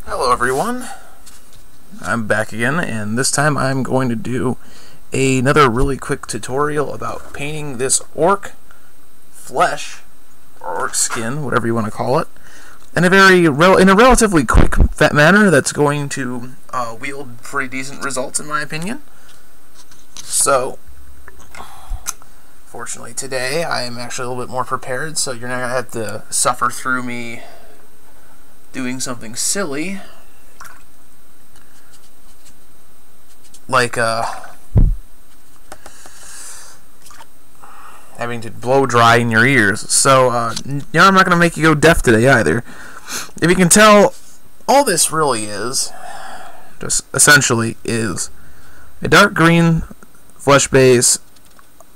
Hello everyone, I'm back again, and this time I'm going to do another really quick tutorial about painting this orc flesh, or orc skin, whatever you want to call it, in a relatively quick manner that's going to wield pretty decent results in my opinion. So, fortunately today I am actually a little bit more prepared, so you're not going to have to suffer through me doing something silly like having to blow dry in your ears. So I'm not going to make you go deaf today either. If you can tell, all this really is just essentially is a dark green flesh base,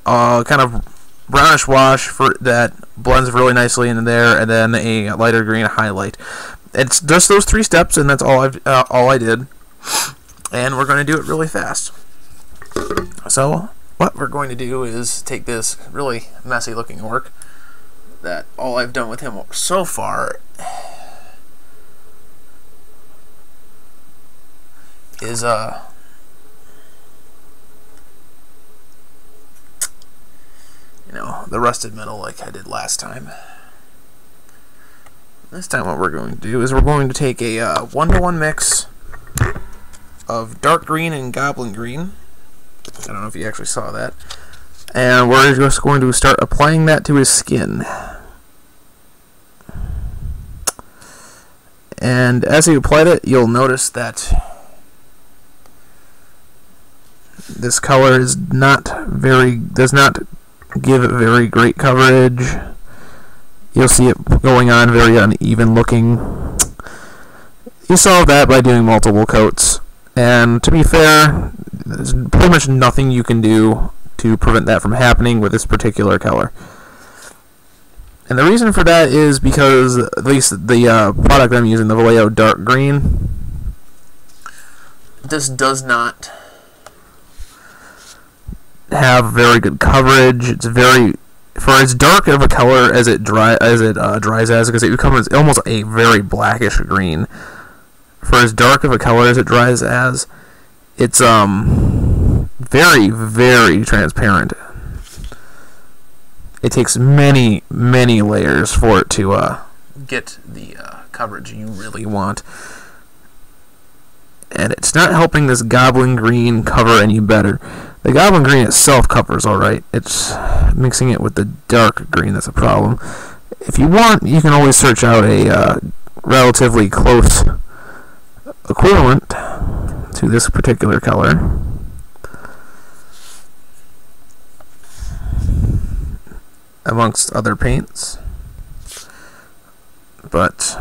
kind of brownish wash that blends really nicely into there, and then a lighter green highlight. It's just those three steps, and that's all I did. And we're going to do it really fast. So what we're going to do is take this really messy looking orc that all I've done with him so far is the rusted metal like I did last time. This time what we're going to do is we're going to take a 1-to-1 mix of dark green and goblin green. I don't know if you actually saw that. And we're just going to start applying that to his skin. And as you apply it, you'll notice that this color does not give it very great coverage. You'll see it going on very uneven looking. You solve that by doing multiple coats. And to be fair, there's pretty much nothing you can do to prevent that from happening with this particular color. And the reason for that is because, at least the product I'm using, the Vallejo Dark Green, this does not have very good coverage. It's very, for as dark of a color as it dries as, because it becomes almost a very blackish green. For as dark of a color as it dries as, it's very, very transparent. It takes many, many layers for it to get the coverage you really want. And it's not helping this goblin green cover any better. The goblin green itself covers alright. It's mixing it with the dark green that's a problem. If you want, you can always search out a relatively close equivalent to this particular color. Amongst other paints. But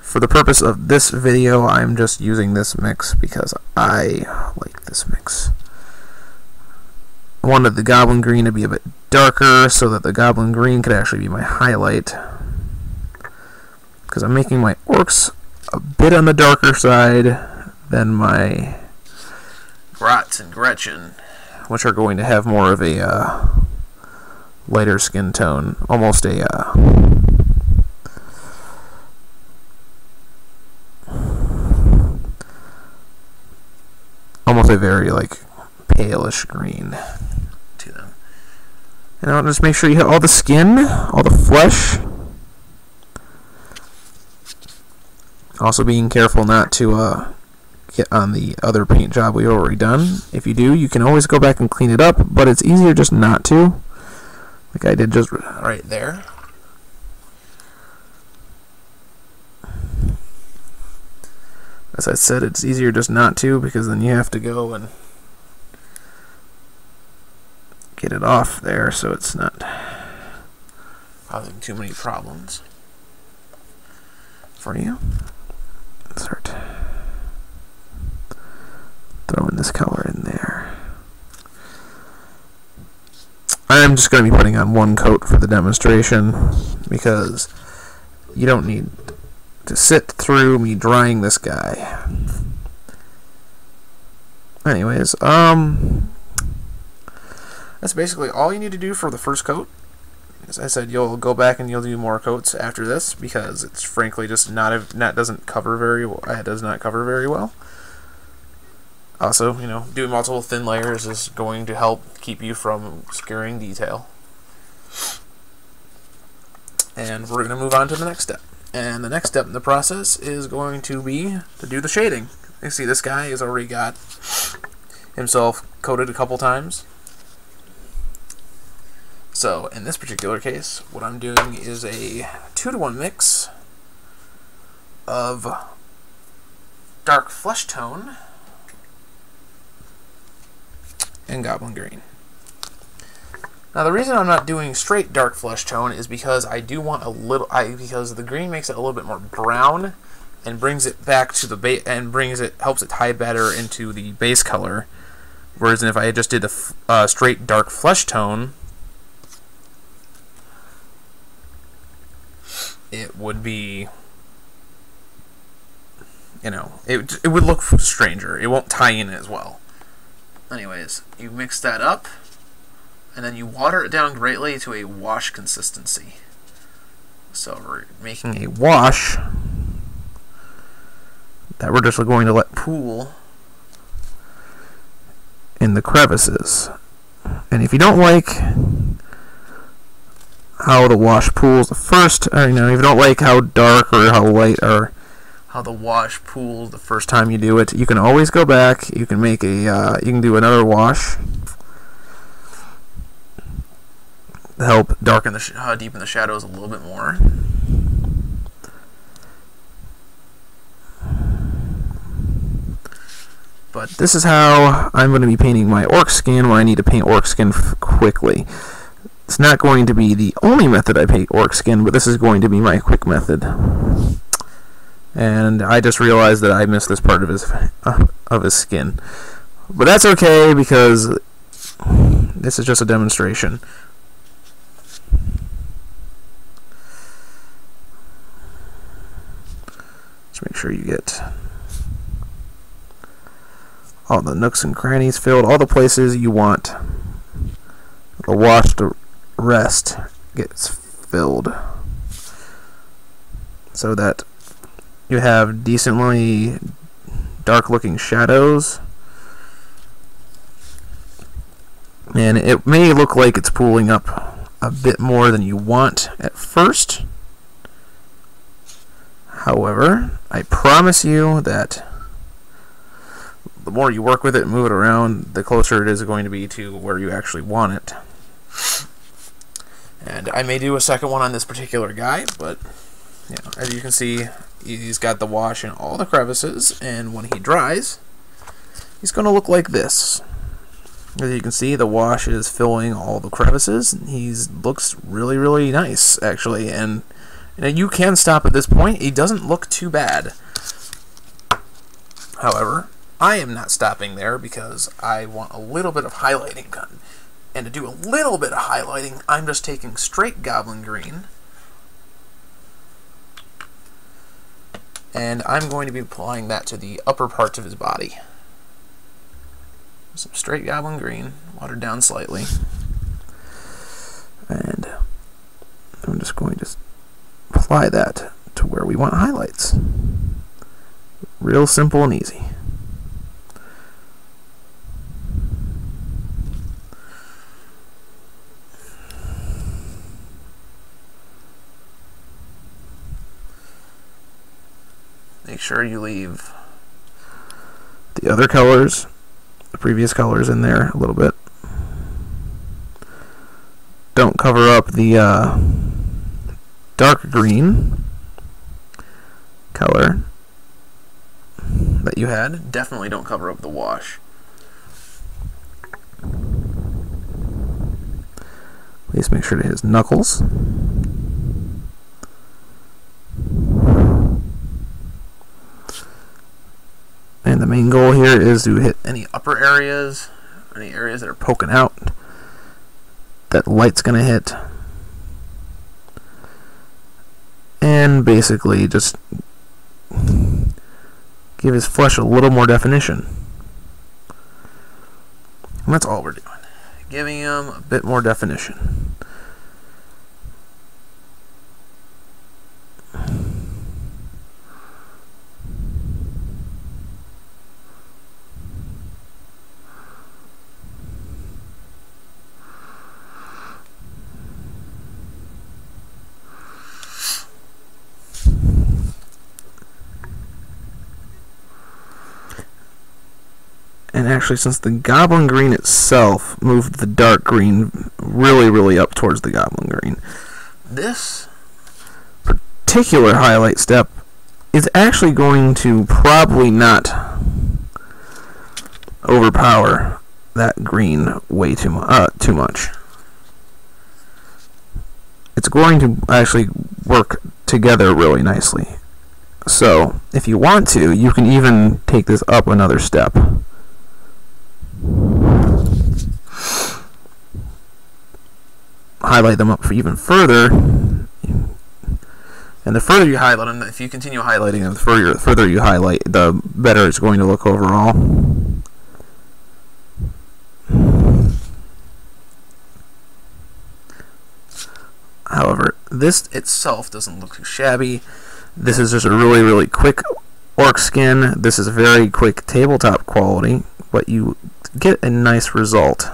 for the purpose of this video, I'm just using this mix because I like this mix. I wanted the goblin green to be a bit darker so that the goblin green could actually be my highlight, because I'm making my orcs a bit on the darker side than my Grats and Gretchen, which are going to have more of a lighter skin tone, almost a very like palish green to them. And I'll just make sure you have all the skin, all the flesh. Also being careful not to get on the other paint job we've already done. If you do, you can always go back and clean it up, but it's easier just not to, like I did just right there. As I said, it's easier just not to, because then you have to go and get it off there so it's not causing too many problems for you. Start throwing this color in there. I'm just going to be putting on one coat for the demonstration, because you don't need to sit through me drying this guy. Anyways, that's basically all you need to do for the first coat. as I said, you'll go back and you'll do more coats after this because it's frankly just doesn't cover very well. It does not cover very well. Also, doing multiple thin layers is going to help keep you from obscuring detail. And we're going to move on to the next step. And the next step in the process is going to be to do the shading. You see this guy has already got himself coated a couple times. So in this particular case, what I'm doing is a 2-to-1 mix of dark flesh tone and goblin green. Now the reason I'm not doing straight dark flesh tone is because I do want a little, because the green makes it a little bit more brown and brings it back to the base and helps it tie better into the base color. Whereas if I just did a straight dark flesh tone, it would be, it would look stranger. It won't tie in as well. Anyways, you mix that up, and then you water it down greatly to a wash consistency. So we're making a wash that we're just going to let pool in the crevices. And if you don't like how the wash pools the first, or if you don't like how dark or how light or how the wash pools the first time you do it, you can always go back. You can make a you can do another wash to help darken deepen the shadows a little bit more. But this is how I'm going to be painting my orc skin when I need to paint orc skin quickly. It's not going to be the only method I paint orc skin, but this is going to be my quick method. And I just realized that I missed this part of his skin. But that's okay, because this is just a demonstration. Just make sure you get all the nooks and crannies filled, all the places you want the wash to rest gets filled, so that you have decently dark looking shadows. And it may look like it's pooling up a bit more than you want at first. However, I promise you that the more you work with it and move it around, the closer it is going to be to where you actually want it. And I may do a second one on this particular guy, but as you can see, he's got the wash in all the crevices, and when he dries, he's going to look like this. As you can see, the wash is filling all the crevices. He looks really, really nice, actually, and you can stop at this point. He doesn't look too bad. However, I am not stopping there because I want a little bit of highlighting done. And to do a little bit of highlighting, I'm just taking straight goblin green, and I'm going to be applying that to the upper parts of his body. Some straight goblin green, watered down slightly. And I'm just going to apply that to where we want highlights. Real simple and easy. Make sure you leave the other colors, the previous colors, in there a little bit. Don't cover up the dark green color that you had. Definitely don't cover up the wash. Please make sure to hit his knuckles. And the main goal here is to hit any upper areas, any areas that are poking out, that light's going to hit. And basically just give his flesh a little more definition. And that's all we're doing. Giving him a bit more definition. And actually, since the goblin green itself moved the dark green really up towards the goblin green, this particular highlight step is actually going to probably not overpower that green way too much. It's going to actually work together really nicely. So, if you want to, you can even take this up another step. Highlight them up for even further. And the further you highlight them, if you continue highlighting them, the further you highlight, the better it's going to look overall. However, this itself doesn't look too shabby. This is just a really quick orc skin. This is very quick tabletop quality, but you get a nice result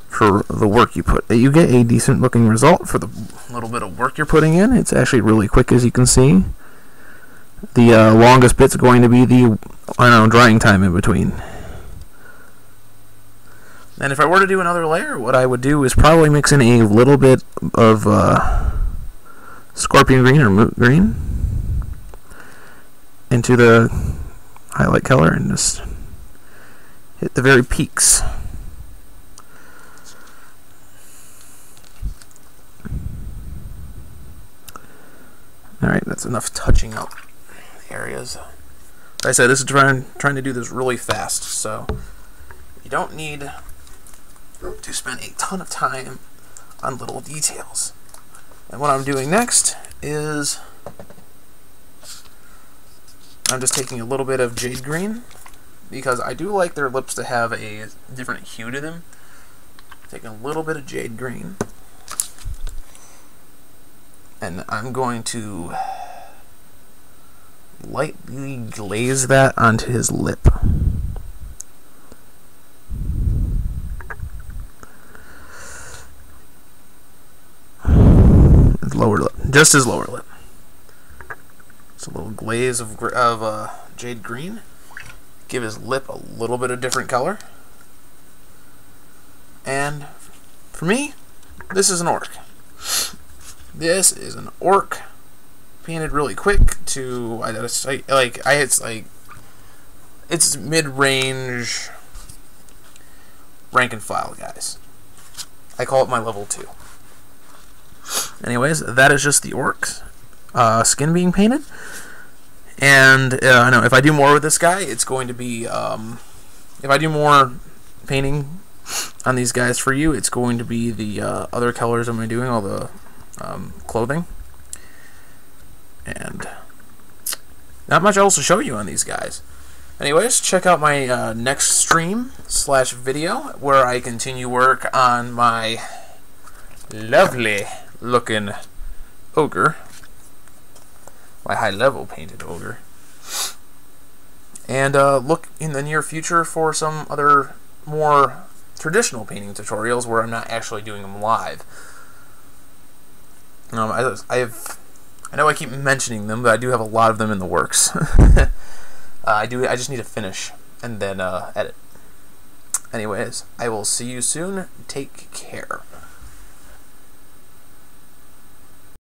for the work you put. You get a decent looking result for the little bit of work you're putting in. It's actually really quick, as you can see. The longest bit's going to be the drying time in between. And if I were to do another layer, what I would do is probably mix in a little bit of scorpion green or moot green into the highlight color and just hit the very peaks. Alright, that's enough touching up the areas. Like I said, this is trying to do this really fast, so you don't need to spend a ton of time on little details. And what I'm doing next is I'm just taking a little bit of jade green, because I do like their lips to have a different hue to them. Taking a little bit of jade green, and I'm going to lightly glaze that onto his lip. His lower lip, just his lower lip. Just a little glaze of jade green. Give his lip a little bit of different color. And for me, this is an orc. This is an orc painted really quick to it's mid-range rank and file, guys. I call it my level 2. Anyways, that is just the orc's skin being painted. And I know if I do more with this guy, it's going to be if I do more painting on these guys for you, it's going to be the other colors I'm doing, all the clothing. And not much else to show you on these guys. Anyways, check out my next stream / video where I continue work on my lovely looking ogre, my high level painted ogre. And look in the near future for some other more traditional painting tutorials where I'm not actually doing them live. I know I keep mentioning them, but I do have a lot of them in the works. I just need to finish and then edit. Anyways, I will see you soon. Take care.